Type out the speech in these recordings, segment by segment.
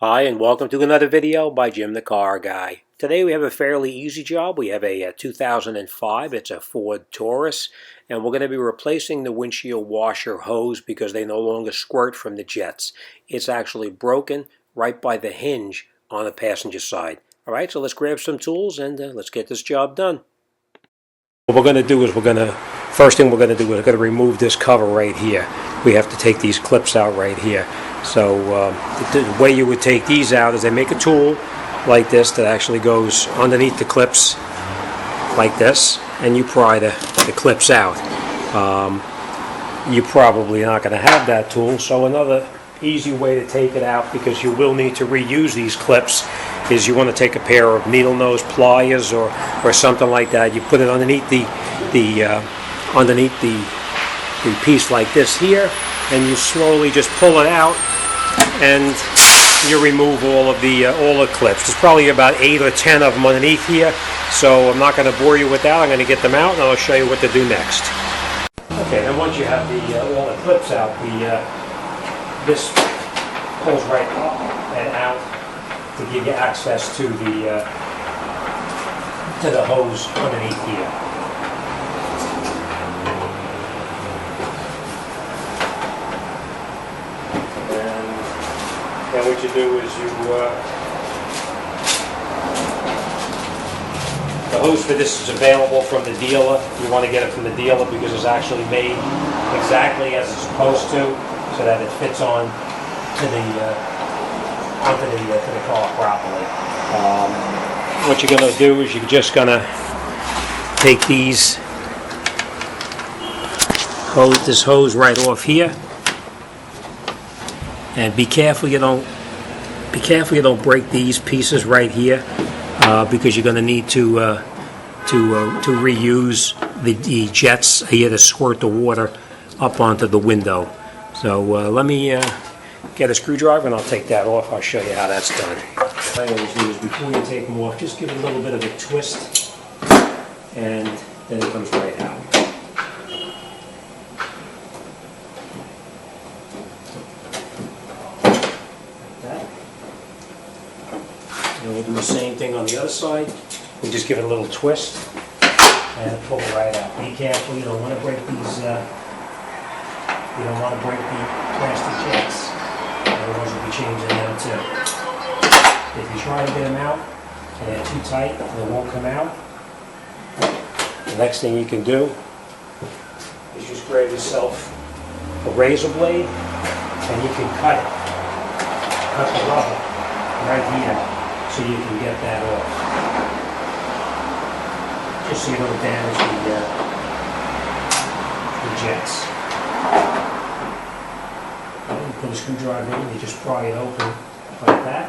Hi, and welcome to another video by Jim the Car Guy. Today we have a fairly easy job. We have a 2005, it's a Ford Taurus, and we're going to be replacing the windshield washer hose because they no longer squirt from the jets. It's actually broken right by the hinge on the passenger side. Alright, so let's grab some tools and let's get this job done. What we're going to do is first thing we're going to do is we're going to remove this cover right here. We have to take these clips out right here. So the way you would take these out is they make a tool like this that actually goes underneath the clips like this, and you pry the clips out. You're probably not going to have that tool, so another easy way to take it out, because you will need to reuse these clips, is you want to take a pair of needle nose pliers or something like that. You put it underneath the piece like this here, and you slowly just pull it out, and you remove all the clips. There's probably about 8 or 10 of them underneath here, so I'm not going to bore you with that. I'm going to get them out, and I'll show you what to do next. Okay, then once you have all the clips out, this pulls right up and out to give you access to the hose underneath here. And what you do is the hose for this is available from the dealer. You want to get it from the dealer because it's actually made exactly as it's supposed to, so that it fits on to the car properly. What you're going to do is you're just going to take this hose right off here, and be careful you don't break these pieces right here, because you're going to need to reuse the jets here to squirt the water up onto the window. So let me get a screwdriver and I'll take that off. I'll show you how that's done. What I always do is before you take them off, just give it a little bit of a twist, and then it comes right out. And we'll do the same thing on the other side. We just give it a little twist and pull it right out. Be careful, you don't want to break these. You don't want to break the plastic jets, otherwise you'll be changing them too. If you try to get them out and they're too tight, they won't come out. The next thing you can do is just grab yourself a razor blade and you can cut the rubber right here, so you can get that off. Just so you don't damage the jets. And you put a screwdriver in, you just pry it open like that,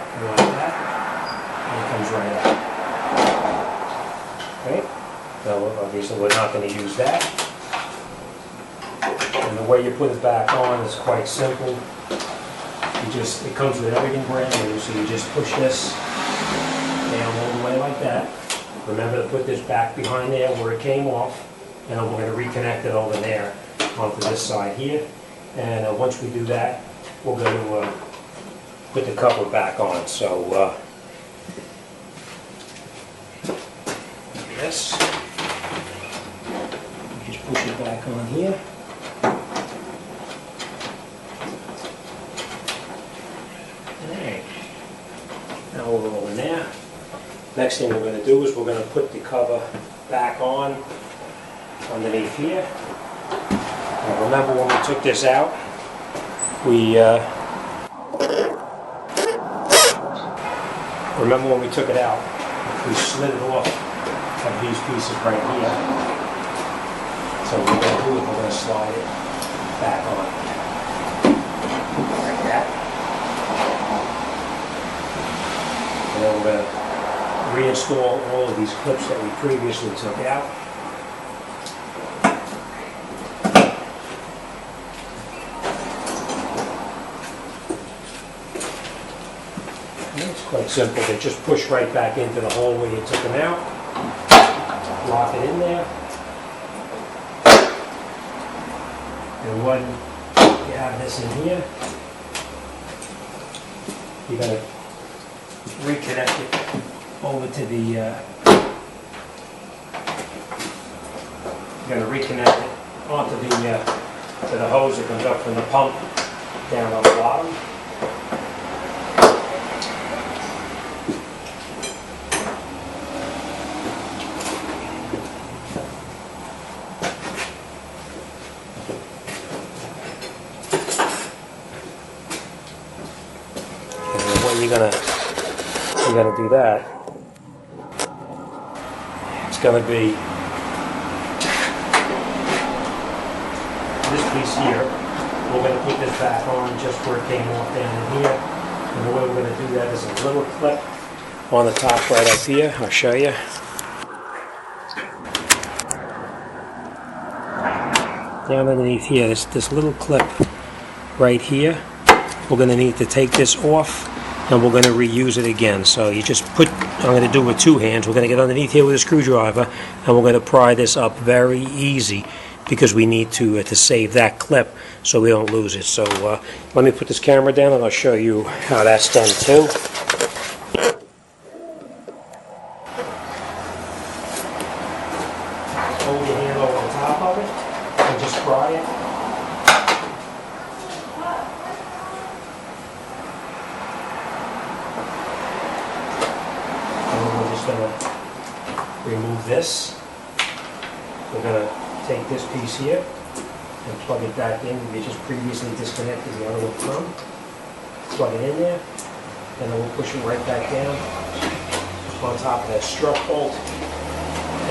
and it comes right out. Okay? So obviously we're not going to use that. And the way you put it back on is quite simple. It comes with everything brand new, so you just push this down all the way like that. Remember to put this back behind there where it came off, and then we're going to reconnect it over there onto this side here. And once we do that, we're going to put the cover back on. So this, just push it back on here. Now we're over there. Next thing we're going to do is we're going to put the cover back on underneath here. Now remember when we took this out, we slid it off of these pieces right here. So what we're going to do is we're going to slide it back on like that. And then we're going to reinstall all of these clips that we previously took out. And it's quite simple. They just push right back into the hole where you took them out. Lock it in there. And when you have this in here, you're going to reconnect it over to the, going to reconnect it onto to the hose that comes up from the pump down on the bottom. And when you're gonna do that, it's gonna be this piece here. We're going to put this back on just where it came off down in here. And the way we're going to do that is a little clip on the top right up here. I'll show you. Down underneath here, this little clip right here. We're going to need to take this off and we're going to reuse it again. So you just put, I'm going to do it with two hands. We're going to get underneath here with a screwdriver and we're going to pry this up very easy, because we need to save that clip so we don't lose it. So let me put this camera down and I'll show you how that's done too. Hold your hand over the top of it and just pry it. And then we're just going to remove this. We're going to take this piece here and plug it back in. We just previously disconnected the other one from. Plug it in there, and then we'll push it right back down on top of that strut bolt.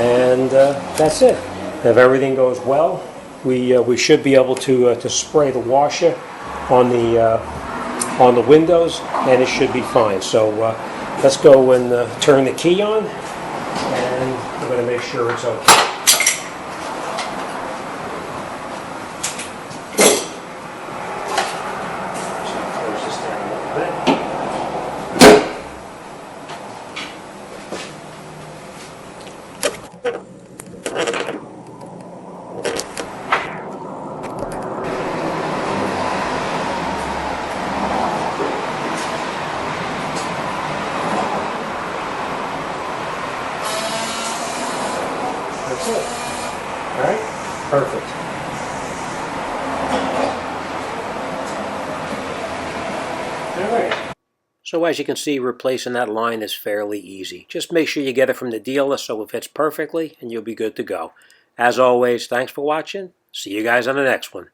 And that's it. If everything goes well, we should be able to spray the washer on the windows, and it should be fine. So let's go and turn the key on, and we're going to make sure it's okay. That's it. All right? Perfect. All right. So as you can see, replacing that line is fairly easy. Just make sure you get it from the dealer so it fits perfectly and you'll be good to go. As always, thanks for watching. See you guys on the next one.